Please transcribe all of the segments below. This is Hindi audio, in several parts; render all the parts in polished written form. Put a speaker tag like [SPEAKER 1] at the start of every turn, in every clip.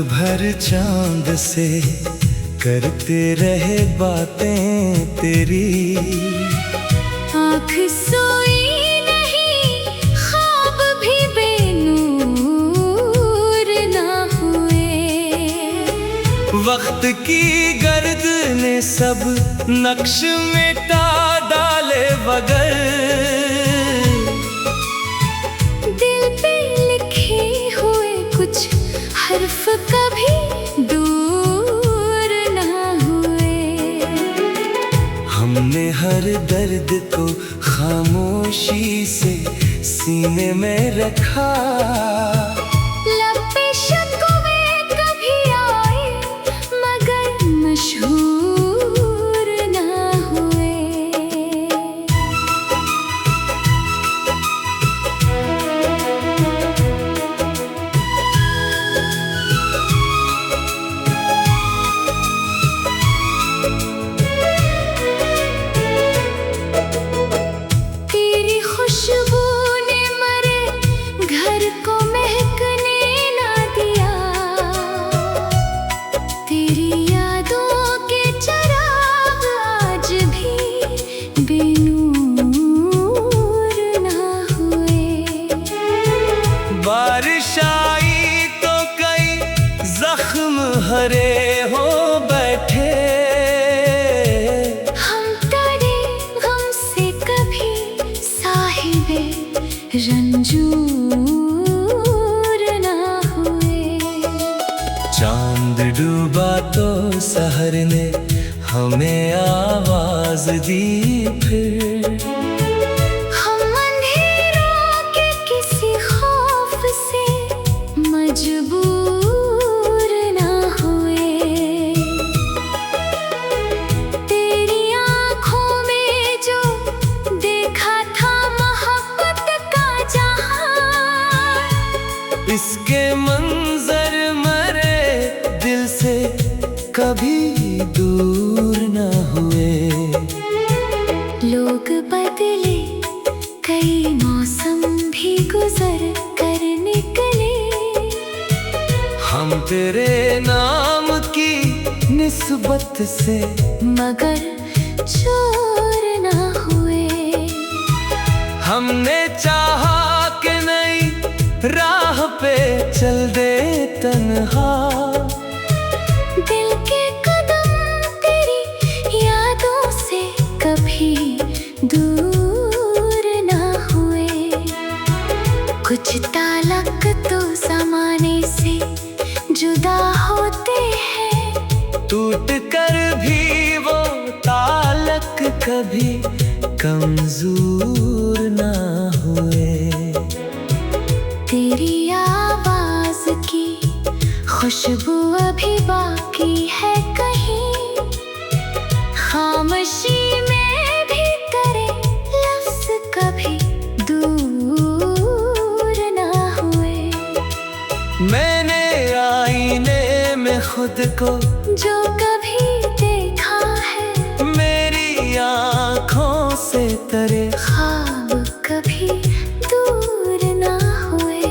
[SPEAKER 1] भर चांद से करते रहे बातें तेरी।
[SPEAKER 2] आँख सोई नहीं, ख्वाब भी बेनूर ना हुए।
[SPEAKER 1] वक्त की गर्द ने सब नक्श मिटा डाले बगर
[SPEAKER 2] दिल पे लिखे हुए कुछ हर्फ कभी दूर ना हुए।
[SPEAKER 1] हमने हर दर्द को खामोशी से सीने में रखा।
[SPEAKER 2] लब पे शिकवे कभी आए मगर मशहूर ना हुए। तेरी खुशबू ने मरे घर को महकने ना दिया। तेरी यादों के चिराग आज भी बेनूर ना हुए।
[SPEAKER 1] बारिश आई तो कई जख्म हरे हो बैठे।
[SPEAKER 2] हम डरे गम से कभी साहिबे रंजूर ना हुए।
[SPEAKER 1] चांद डूबा तो सहर ने हमें आवाज दी फिर।
[SPEAKER 2] हम अंधेरों के किसी खौफ से मजबूर ना हुए। तेरी आँखों में जो देखा था मोहब्बत का जहां,
[SPEAKER 1] इसके मंजर मरे दिल से कभी दूर न हुए।
[SPEAKER 2] लोग बदले कई मौसम भी गुजर कर निकले।
[SPEAKER 1] हम तेरे नाम की निस्बत से
[SPEAKER 2] मगर चोर ना हुए।
[SPEAKER 1] हमने चाहा कि नई राह पे चल दे तन्हा।
[SPEAKER 2] दिल के कदम तेरी यादों से कभी दूर ना हुए। कुछ ताल्लुक तो ज़माने से जुदा होते हैं।
[SPEAKER 1] टूट कर भी वो ताल्लुक कभी कमजोर न हुए।
[SPEAKER 2] तेरी आवाज की खुशबू अभी बाकी है कहीं। खामोशी में भी करे लफ्ज कभी दूर ना हुए।
[SPEAKER 1] मैंने आईने में खुद को
[SPEAKER 2] जो कभी देखा है,
[SPEAKER 1] मेरी आँखों से तेरे
[SPEAKER 2] ख्वाब कभी दूर ना हुए।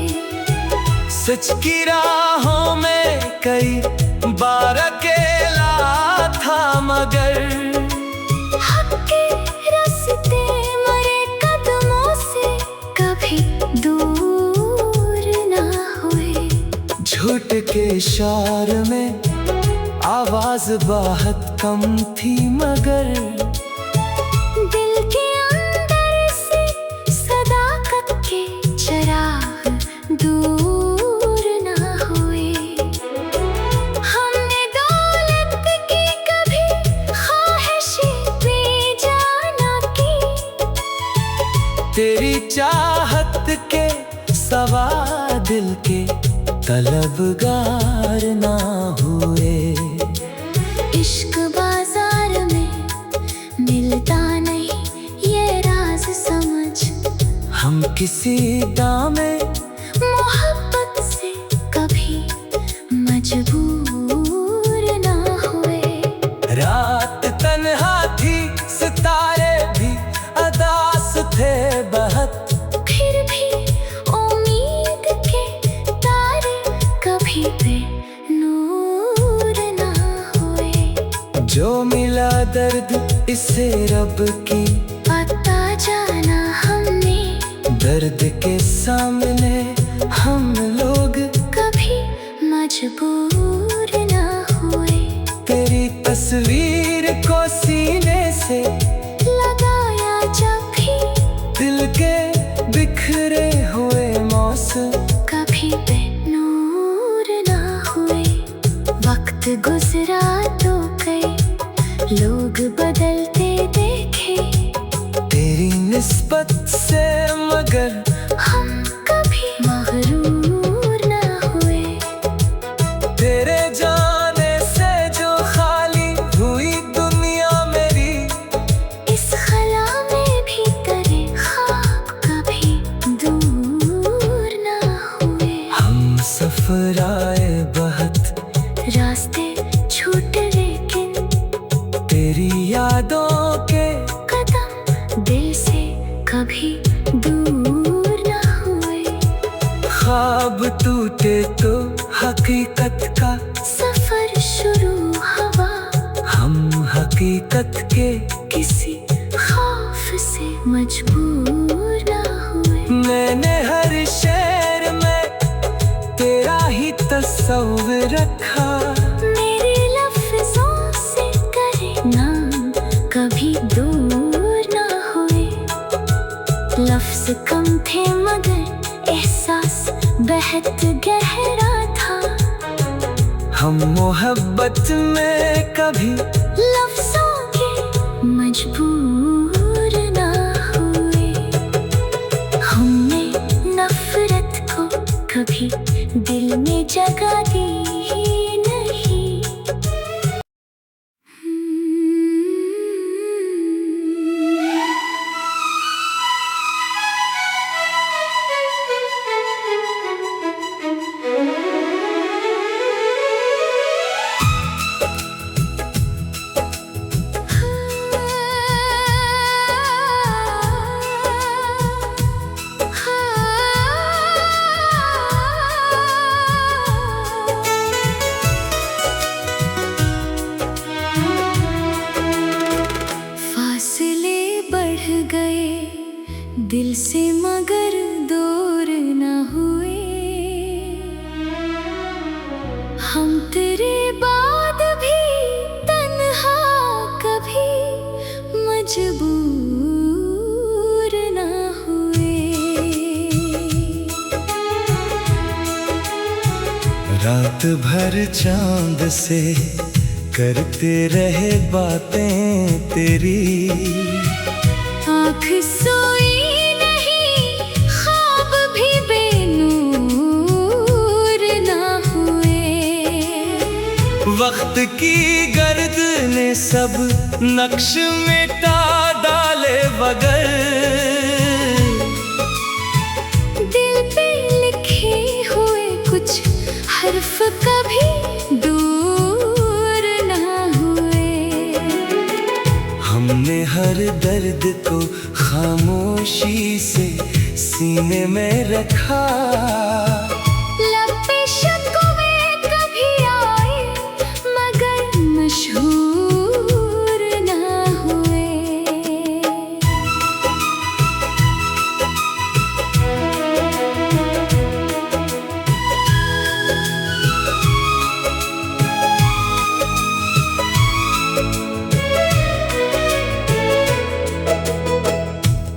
[SPEAKER 1] सच की राहों में कई बार अकेला था मगर
[SPEAKER 2] हक के रास्ते मरे कदमों से कभी दूर ना हुए।
[SPEAKER 1] झूठ के इशार में आवाज बहुत कम थी मगर
[SPEAKER 2] दिल के अंदर से सदाकत के चिराग दूर ना हुए। हमने दौलत की कभी ख्वाहिशें बेजाना की।
[SPEAKER 1] तेरी चाहत के सवा दिल के तलबगार ना हुए।
[SPEAKER 2] इश्क बाजार में मिलता नहीं ये राज समझ।
[SPEAKER 1] हम किसी दामे
[SPEAKER 2] मोहब्बत से कभी मजबूर ना हुए।
[SPEAKER 1] रात तन्हा थी, सितारे भी अदास थे बहुत।
[SPEAKER 2] फिर भी उम्मीद के तारे कभी पे
[SPEAKER 1] जो मिला दर्द इसे रब की
[SPEAKER 2] पता जाना हमने,
[SPEAKER 1] दर्द के सामने हम लोग
[SPEAKER 2] कभी मजबूर ना हुए।
[SPEAKER 1] तेरी तस्वीर को सीने से
[SPEAKER 2] लगाया जब भी
[SPEAKER 1] दिल के बिखरे हुए मौसम
[SPEAKER 2] कभी बेनूर ना हुए। वक्त गुजरा तो कई लोग बदलते देखे,
[SPEAKER 1] तेरी निस्बत से मगर
[SPEAKER 2] हम कभी मगरूर ना हुए।
[SPEAKER 1] तेरे जाने से जो खाली हुई दुनिया मेरी,
[SPEAKER 2] इस खला में भी तेरे ख्वाब कभी दूर ना हुए।
[SPEAKER 1] हम सफर आए बहुत,
[SPEAKER 2] रास्ते छूटे लेकिन
[SPEAKER 1] तेरी यादों के
[SPEAKER 2] कदम दिल से कभी दूर ना हुए।
[SPEAKER 1] ख्वाब टूटे तो हकीकत का
[SPEAKER 2] सफर शुरू हुआ,
[SPEAKER 1] हम हकीकत के
[SPEAKER 2] किसी खौफ से मजबूर ना हुए।
[SPEAKER 1] मैंने हर शेर में तेरा ही तस्वीर रखा,
[SPEAKER 2] मेरे लफ्जों से करे नाम कभी दूर ना हुए। लफ्ज कम थे मगर एहसास बेहद गहरा था।
[SPEAKER 1] हम मोहब्बत में कभी
[SPEAKER 2] लफ्जों के मजबूर ना हुए। हमने नफरत को कभी दिल में जगह दी नहीं। फासले बढ़ गए दिल से मगर दूर न हुए। हम तेरे बाद भी तन्हा कभी मजबूर न हुए।
[SPEAKER 1] रात भर चांद से करते रहे बातें तेरी,
[SPEAKER 2] आँख सोई नहीं ख्वाब भी बेनूर ना हुए।
[SPEAKER 1] वक्त की गर्द ने सब नक्श मिटा डाले बगर,
[SPEAKER 2] दिल पे लिखे हुए कुछ हर्फ कभी दूर ना हुए।
[SPEAKER 1] हमने हर दर्द को खामोशी से सीने में रखा,
[SPEAKER 2] लब पे शिकवे कभी आए मगर मशहूर ना हुए।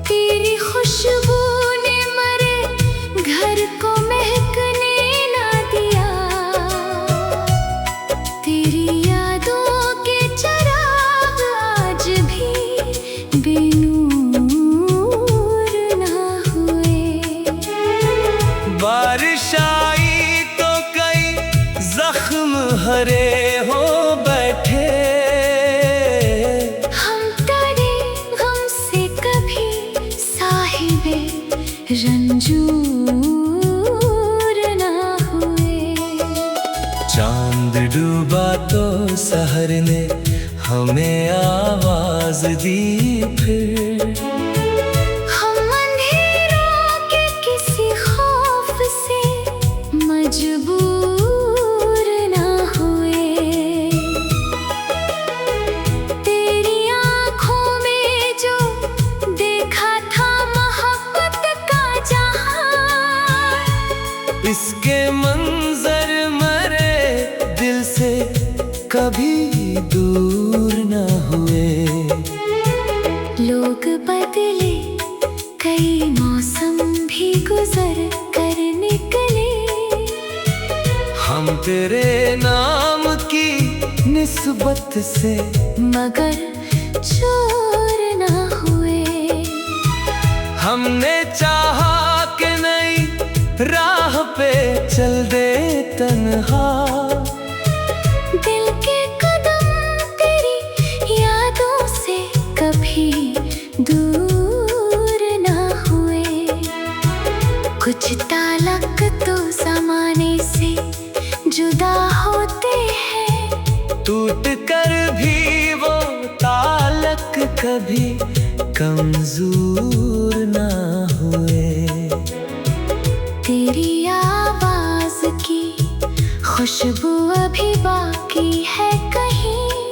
[SPEAKER 2] तेरी खुशबू ने मरे घर को महकने ना दिया। तेरी यादों के चिराग आज भी बेनूर ना हुए।
[SPEAKER 1] बारिश आई तो कई जख्म हरे हो बैठे,
[SPEAKER 2] हम डरे गम से कभी साहिबे रंजूर ना हुए।
[SPEAKER 1] चांद डूबा तो सहर ने हमें आवाज दी फिर,
[SPEAKER 2] हम अंधेरों के किसी खौफ से मजबूर ना हुए।
[SPEAKER 1] दूर न हुए।
[SPEAKER 2] लोग बदले, कई मौसम भी गुजर कर निकले।
[SPEAKER 1] हम तेरे नाम की निस्बत से
[SPEAKER 2] मगर चोर न हुए।
[SPEAKER 1] हमने चाहा कि नई राह पे चल दे तन्हा।
[SPEAKER 2] दिल के कदम तेरी यादों से कभी दूर न हुए। कुछ ताल्लुक तो ज़माने से जुदा होते हैं।
[SPEAKER 1] टूट कर भी वो ताल्लुक कभी कमजोर ना हुए।
[SPEAKER 2] तेरी आवाज की खुशबू अभी बाकी है कहीं।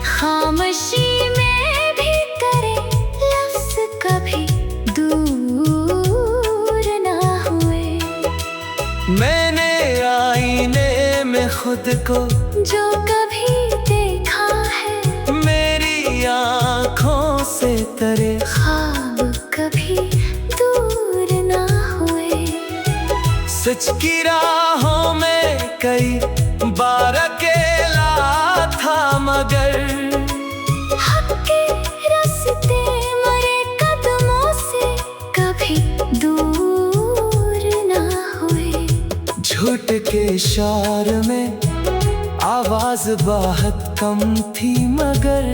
[SPEAKER 2] खामोशी में भी करे लफ्ज कभी दूर ना हुए।
[SPEAKER 1] मैंने आईने में खुद को
[SPEAKER 2] जो कभी देखा है,
[SPEAKER 1] मेरी आँखों से तरे
[SPEAKER 2] ख्वाब कभी दूर ना हुए।
[SPEAKER 1] सच की राहों में कई बार अकेला था मगर
[SPEAKER 2] हक के रास्ते मरे कदमों से कभी दूर ना हुए।
[SPEAKER 1] झूठ के शोर में आवाज बहुत कम थी मगर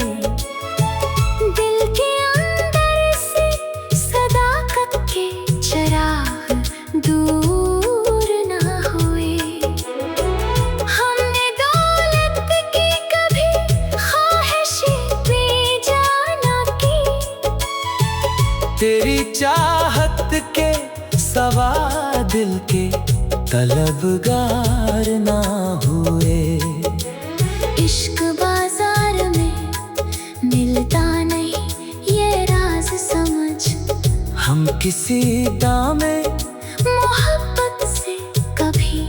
[SPEAKER 2] दिल के अंदर से सदाकत के चिराग दूर ना हुए। हमने दौलत की कभी ख्वाहिशें बेजाना की।
[SPEAKER 1] तेरी चाहत के सवा दिल के तलबगार ना हुए।
[SPEAKER 2] इश्क बाजार में मिलता नहीं ये राज समझ।
[SPEAKER 1] हम किसी दामे
[SPEAKER 2] मोहब्बत से कभी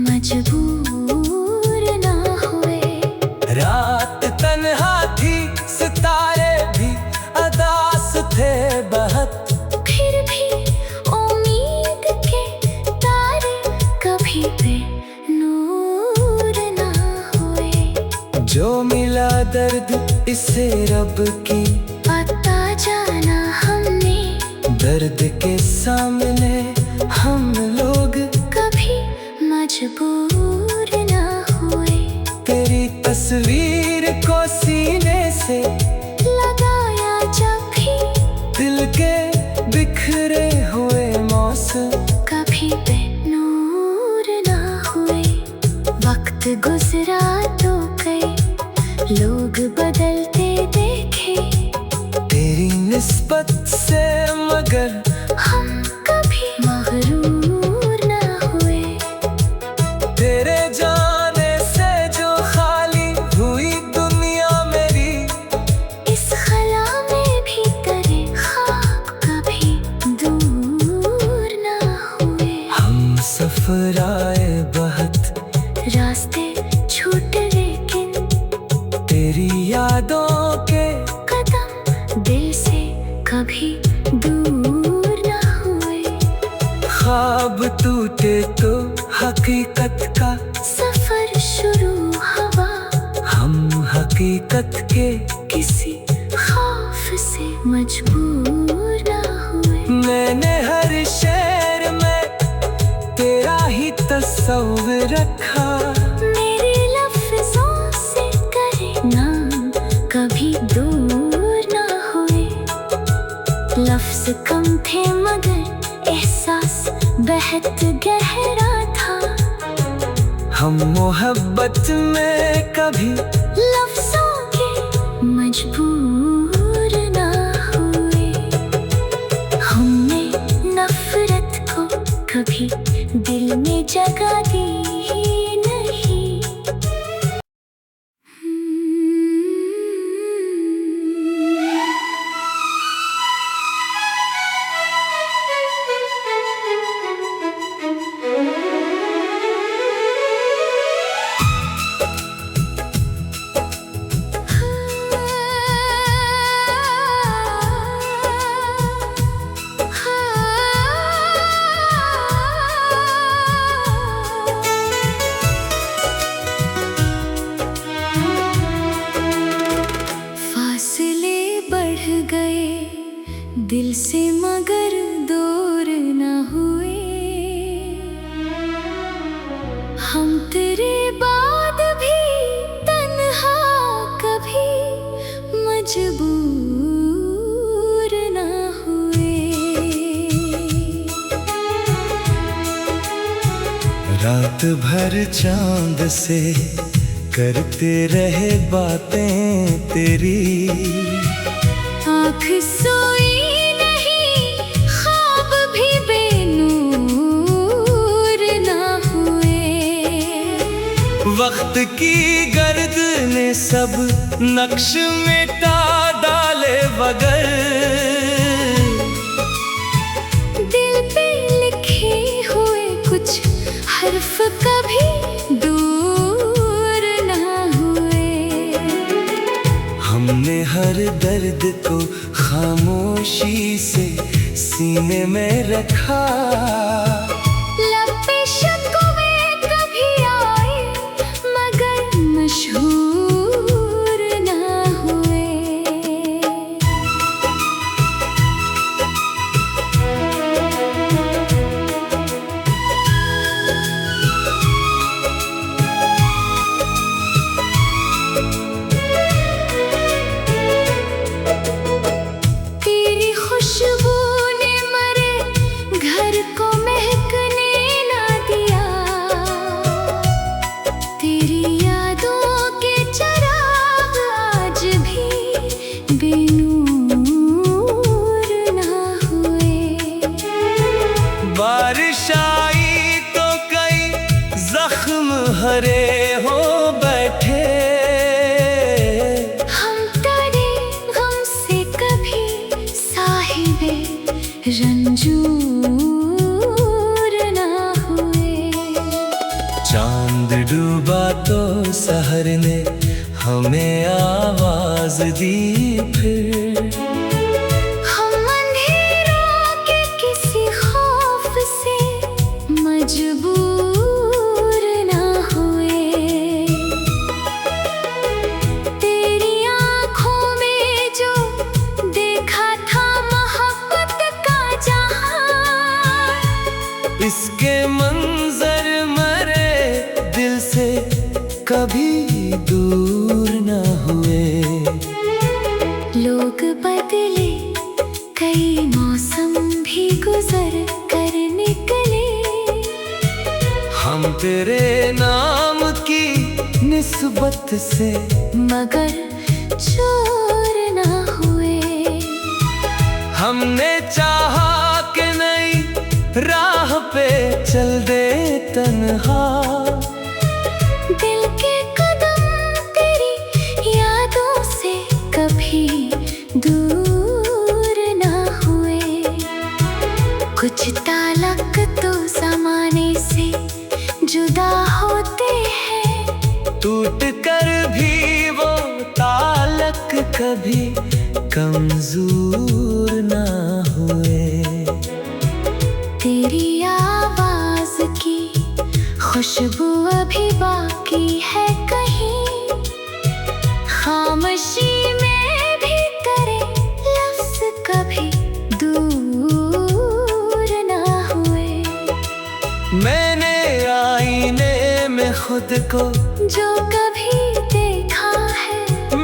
[SPEAKER 2] मजबूर ना हुए।
[SPEAKER 1] रात तन्हा थी, सितारे भी अदास थे बहुत।
[SPEAKER 2] फिर भी उम्मीद के तारे कभी पे नूर ना हुए।
[SPEAKER 1] जो मिला दर्द इसे रब की
[SPEAKER 2] पता जाना हमने,
[SPEAKER 1] दर्द के सामने हम लोग
[SPEAKER 2] कभी मजबूर ना हुए।
[SPEAKER 1] तेरी तस्वीर को सीने से
[SPEAKER 2] लगाया जब भी
[SPEAKER 1] दिल के बिखरे हुए मौसम
[SPEAKER 2] कभी पे नूर ना हुए। वक्त गुजरा तो कई लोग बदलते देखे।
[SPEAKER 1] तेरी निस्बत से मगर
[SPEAKER 2] हम कभी मगरूर ना हुए।
[SPEAKER 1] तेरे जाने से जो खाली हुई दुनिया मेरी,
[SPEAKER 2] इस खला में भी तेरे ख्वाब कभी दूर ना हुए।
[SPEAKER 1] हम सफर आए बहुत,
[SPEAKER 2] रास्ते छूटे लेकिन
[SPEAKER 1] तेरी यादों के
[SPEAKER 2] कदम दिल से कभी दूर ना हुए।
[SPEAKER 1] ख्वाब टूटे तो हकीकत का
[SPEAKER 2] सफर शुरू हुआ।
[SPEAKER 1] हम हकीकत के
[SPEAKER 2] किसी खौफ से मजबूर ना हुए।
[SPEAKER 1] मैंने हर शेर में तेरा ही तस्वीर रखा।
[SPEAKER 2] मेरे लफ्जों से करे नाम कभी दूर ना हुए। लफ्ज कम थे मगर एहसास बेहद गहरा था।
[SPEAKER 1] हम मोहब्बत में कभी
[SPEAKER 2] लफ्जों के मजबूर ना हुए। हमने नफरत को कभी दिल में जगह दी नहीं। दिल से मगर दूर न हुए। हम तेरे बाद भी तन्हा कभी मजबूर न हुए।
[SPEAKER 1] रात भर चांद से करते रहे बातें तेरी,
[SPEAKER 2] आँख सोई नहीं ख्वाब भी बेनूर ना हुए।
[SPEAKER 1] वक्त की गर्द ने सब नक्श मिटा डाले बगर,
[SPEAKER 2] दिल पे लिखे हुए कुछ हर्फ कभी दूर ना हुए।
[SPEAKER 1] हमने हर दर्द को खामोशी से सीने में रखा।
[SPEAKER 2] लब पे शिकवे कभी आए मगर मशहूर ना हुए। तेरी खुशबू ने मरे घर को महकने ना दिया। तेरी यादों के चिराग आज भी बेनूर ना हुए।
[SPEAKER 1] बारिश आई तो कई जख्म हरे हो बैठे,
[SPEAKER 2] हम डरे गम से कभी साहिबे रंजूर ना हुए।
[SPEAKER 1] चांद डूबा तो सहर ने हमें आवाज दी फिर,
[SPEAKER 2] हम अंधेरों के किसी खौफ से मजबूर ना हुए। तेरी आँखों में जो देखा था मोहब्बत का जहां,
[SPEAKER 1] इसके मंजर मरे दिल से कभी दूर न हुए।
[SPEAKER 2] लोग बदले कई मौसम भी गुजर कर निकले,
[SPEAKER 1] हम तेरे नाम की निस्बत से
[SPEAKER 2] मगर चोर ना हुए।
[SPEAKER 1] हमने चाहा कि नई राह पे चल दे तन्हा,
[SPEAKER 2] दिल के कदम तेरी यादों से कभी दूर ना हुए। कुछ ताल्लुक तो ज़माने से जुदा होते हैं,
[SPEAKER 1] टूट कर भी वो ताल्लुक कभी कमजोर ना हुए।
[SPEAKER 2] तेरी आवाज की खुशबू अभी बाकी है कहीं, खामोशी में भी तेरे लफ्ज़ कभी दूर ना हुए।
[SPEAKER 1] मैंने आईने में खुद को
[SPEAKER 2] जो कभी देखा है,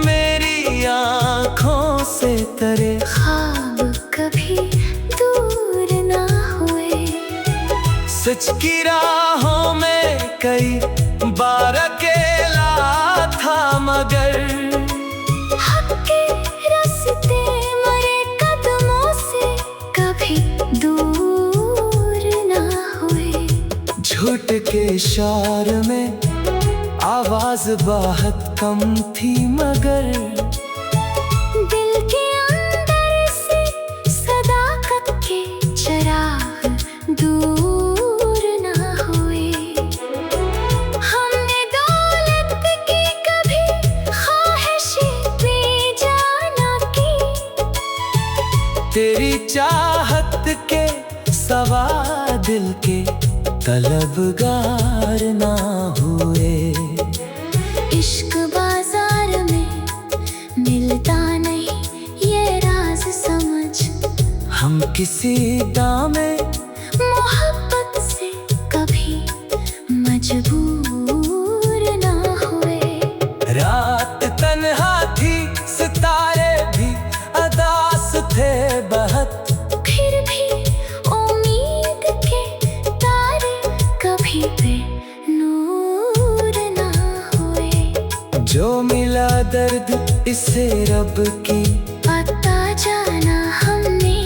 [SPEAKER 1] मेरी आँखों से तेरे
[SPEAKER 2] ख्वाब कभी दूर ना हुए।
[SPEAKER 1] सच की राहों में कई बार अकेला था मगर,
[SPEAKER 2] हक के रास्ते मरे कदमों से कभी दूर ना हुए।
[SPEAKER 1] झूठ के शोर में आवाज बहुत कम थी मगर,
[SPEAKER 2] दिल के अंदर से सदाकत के चिराग दूर ना हुए। हमने दौलत की कभी ख्वाहिशें बेजाना की,
[SPEAKER 1] तेरी चाहत के सवा दिल के तलबगार ना हुए।
[SPEAKER 2] इश्क बाजार में मिलता नहीं ये राज समझ
[SPEAKER 1] किसी दामे
[SPEAKER 2] मोहब्बत से कभी मजबूर ना हुए।
[SPEAKER 1] रात तन्हा थी, सितारे भी अदास थे बहुत,
[SPEAKER 2] फिर भी उम्मीद के तारे कभी पे नूर ना हुए।
[SPEAKER 1] जो मिला दर्द इसे रब की
[SPEAKER 2] पता जाना हमने,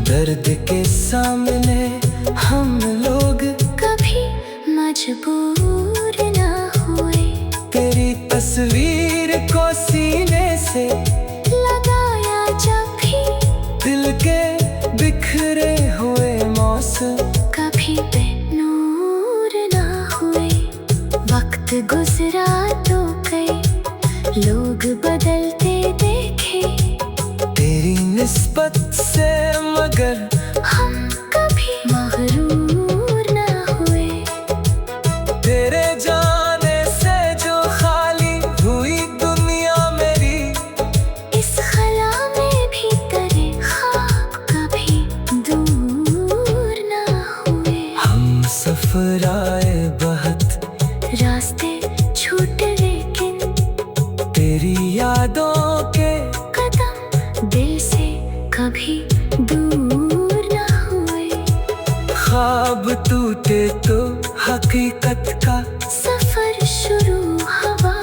[SPEAKER 1] दर्द के सामने हम लोग
[SPEAKER 2] कभी मजबूर ना हुए।
[SPEAKER 1] तेरी तस्वीर को सीने से
[SPEAKER 2] लगाया जब भी
[SPEAKER 1] दिल के बिखरे हुए मौसम
[SPEAKER 2] कभी पे नूर ना हुए। वक्त गुजरा तो कई लोग बदलते देखे,
[SPEAKER 1] तेरी निस्बत से मगर
[SPEAKER 2] हम कभी मगरूर ना हुए।
[SPEAKER 1] तेरे जाने से जो खाली हुई दुनिया मेरी,
[SPEAKER 2] इस खला में भी तेरे ख्वाब कभी दूर ना हुए।
[SPEAKER 1] हम सफर आए बहुत,
[SPEAKER 2] रास्ते छूटे लेकिन
[SPEAKER 1] तेरी यादों के
[SPEAKER 2] कदम दिल से कभी दूर ना हुए।
[SPEAKER 1] ख्वाब टूटे तो हकीकत का
[SPEAKER 2] सफर शुरू हुआ,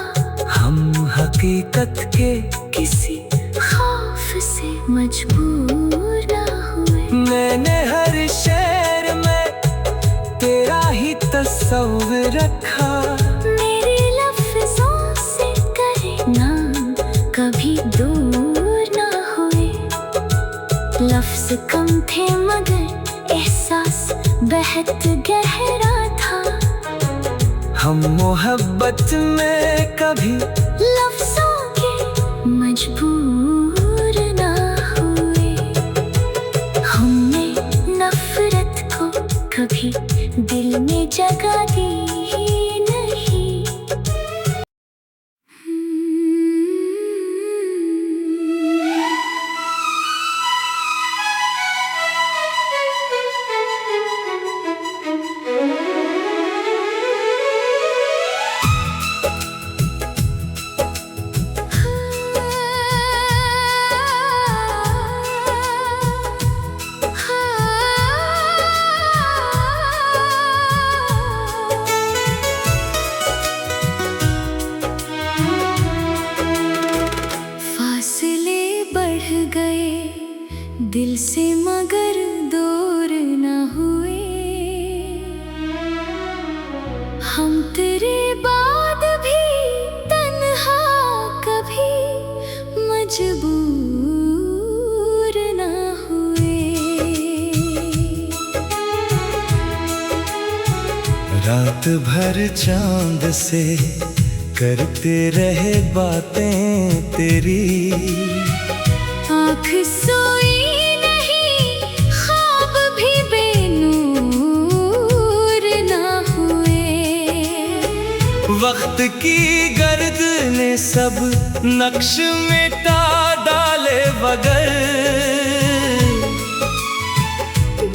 [SPEAKER 1] हम हकीकत के
[SPEAKER 2] किसी खौफ से मजबूर ना हुए।
[SPEAKER 1] मैंने हर शेर में तेरा ही तस्वीर रखा,
[SPEAKER 2] मेरे लफ्जों से करे नाम कभी दूर ना हुए। लफ्ज कम थे मगर एहसास बेहद गहरा था।
[SPEAKER 1] हम मोहब्बत में कभी
[SPEAKER 2] लफ्जों के मजबूर ना हुए। हमने नफरत को कभी दिल में जगह दी नहीं। फासले बढ़ गए दिल से मगर दूर न हुए। हम तेरे बाद भी तन्हा कभी मजबूर न हुए।
[SPEAKER 1] रात भर चांद से करते रहे बातें तेरी,
[SPEAKER 2] आँख सोई नहीं ख्वाब भी बेनूर ना हुए।
[SPEAKER 1] वक्त की गर्द ने सब नक्श मिटा डाले बगर,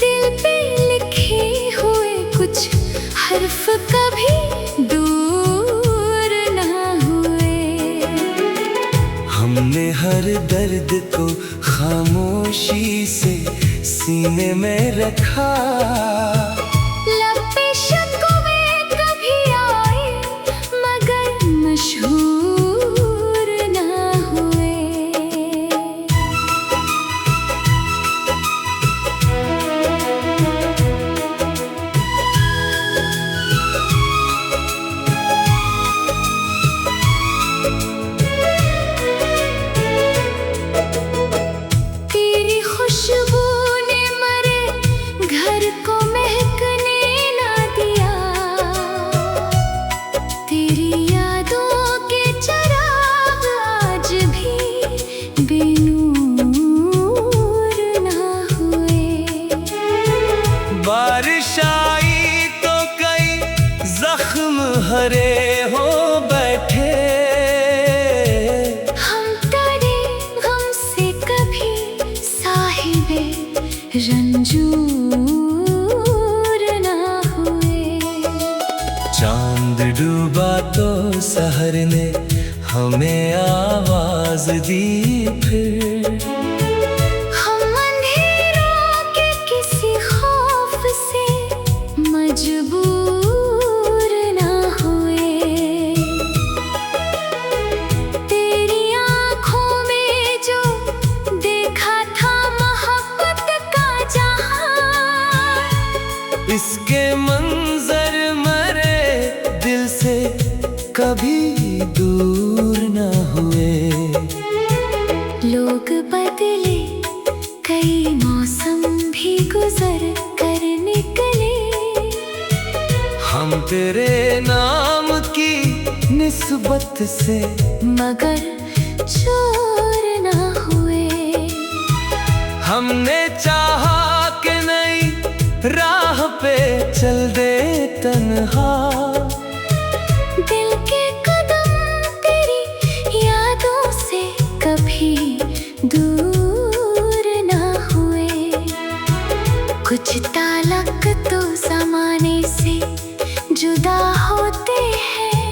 [SPEAKER 2] दिल पे लिखे हुए कुछ हर्फ कभी दूर ना हुए।
[SPEAKER 1] हमने हर दर्द को खामोशी से सीने में रखा।
[SPEAKER 2] लब पे शिकवे कभी आए मगर मशहूर ना हुए। तेरी खुशबू ने मरे घर को महक रंजूर ना हुए।
[SPEAKER 1] चांद डूबा तो सहर ने हमें आवाज दी फिर।
[SPEAKER 2] हम अंधेरों के किसी खौफ से मजबूर ना हुए। तेरी आँखों में जो देखा था मोहब्बत का जहां,
[SPEAKER 1] इसके मंजर मरे दिल से कभी दूर न हुए।
[SPEAKER 2] लोग बदले कई मौसम भी गुजर कर निकले।
[SPEAKER 1] हम तेरे नाम की निस्बत से
[SPEAKER 2] मगर चोर ना हुए।
[SPEAKER 1] हमने चाहा कि नई राह पे चल दे तन्हा।
[SPEAKER 2] दिल के कदम तेरी यादों से कभी दूर ना हुए। कुछ ताल्लुक तो ज़माने से जुदा होते हैं,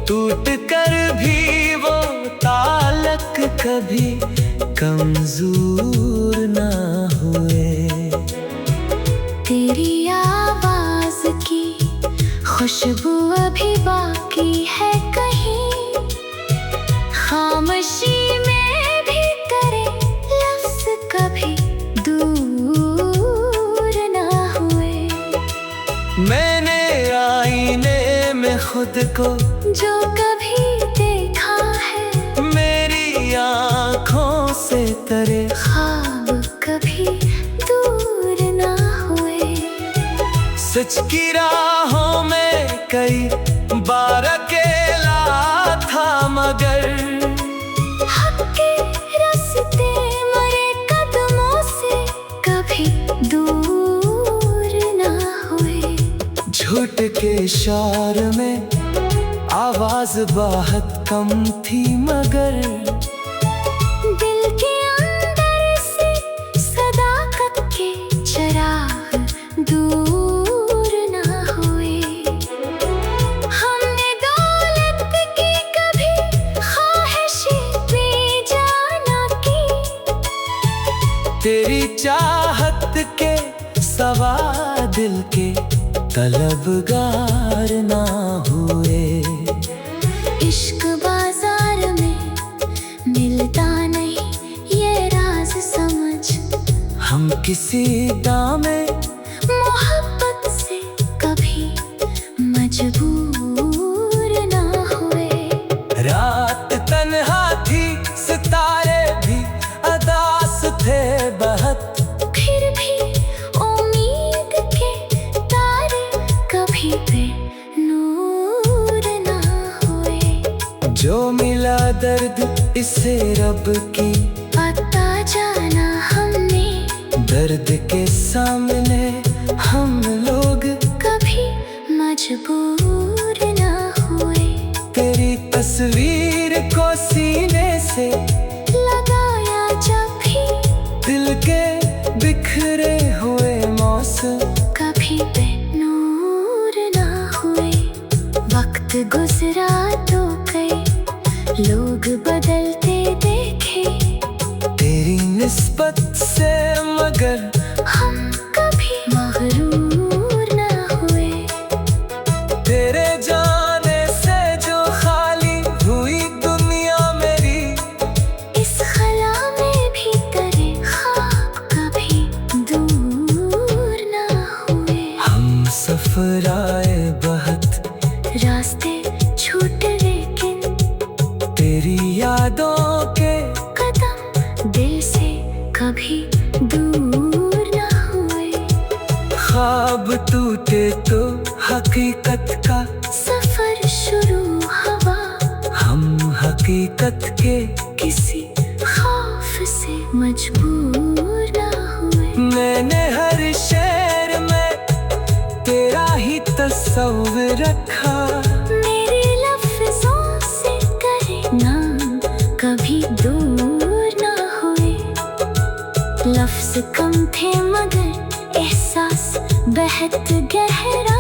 [SPEAKER 1] टूट कर भी वो ताल्लुक कभी कमजोर ना हुए।
[SPEAKER 2] तेरी आवाज की खुशबू अभी बाकी है कहीं। खामोशी में भी तेरे लफ्ज़ कभी दूर ना हुए।
[SPEAKER 1] मैंने आईने में खुद को
[SPEAKER 2] जो कभी देखा है,
[SPEAKER 1] मेरी आँखों से तेरे
[SPEAKER 2] ख्वाब कभी दूर ना हुए।
[SPEAKER 1] सच की राहों में कई बार अकेला था मगर
[SPEAKER 2] हक के रास्ते मरे कदमों से कभी दूर ना हुए।
[SPEAKER 1] झूठ के शोर में आवाज बहुत कम थी मगर
[SPEAKER 2] दिल के अंदर से सदाकत के चिराग दूर ना हुए। हमने दौलत की कभी ख्वाहिशें बेजाना की।
[SPEAKER 1] तेरी चाहत के सवा दिल के तलबगार ना हुए।
[SPEAKER 2] इश्क बाजार में मिलता नहीं ये राज समझ।
[SPEAKER 1] हम किसी दामे
[SPEAKER 2] मोहब्बत से कभी मजबूर ना हुए।
[SPEAKER 1] रात तन्हा थी, सितारे भी अदास थे बहुत।
[SPEAKER 2] फिर भी उम्मीद के तारे कभी पे नूर ना हुए।
[SPEAKER 1] जो मिला दर्द इसे रब की
[SPEAKER 2] पता जाना हमने,
[SPEAKER 1] दर्द के सामने हम लोग
[SPEAKER 2] कभी मजबूर ना हुए।
[SPEAKER 1] तेरी तस्वीर को सीने से
[SPEAKER 2] लगाया जब भी
[SPEAKER 1] दिल के बिखरे हुए मौसम
[SPEAKER 2] कभी पे नूर ना हुए। वक्त गुजरा तो कई लोग बदलते देखे।
[SPEAKER 1] तेरी निस्बत से मगर
[SPEAKER 2] हम कभी मगरूर ना हुए।
[SPEAKER 1] तेरे जाने से जो खाली हुई दुनिया मेरी,
[SPEAKER 2] इस खला में भी तेरे ख्वाब कभी दूर ना हुए।
[SPEAKER 1] हम सफर आए बहुत,
[SPEAKER 2] रास्ते छूटे लेकिन
[SPEAKER 1] तेरी यादों के
[SPEAKER 2] कदम दिल से कभी दूर ना हुए।
[SPEAKER 1] ख्वाब टूटे तो हकीकत का
[SPEAKER 2] सफर शुरू हुआ।
[SPEAKER 1] हम हकीकत के
[SPEAKER 2] किसी खौफ से मजबूर ना हुए।
[SPEAKER 1] मैंने हर शेर में तेरा ही तस्वीर रखा।
[SPEAKER 2] मेरे लफ्जों से करे ना कभी दूर ना हुए। लफ्ज कम थे मगर एहसास बेहद गहरा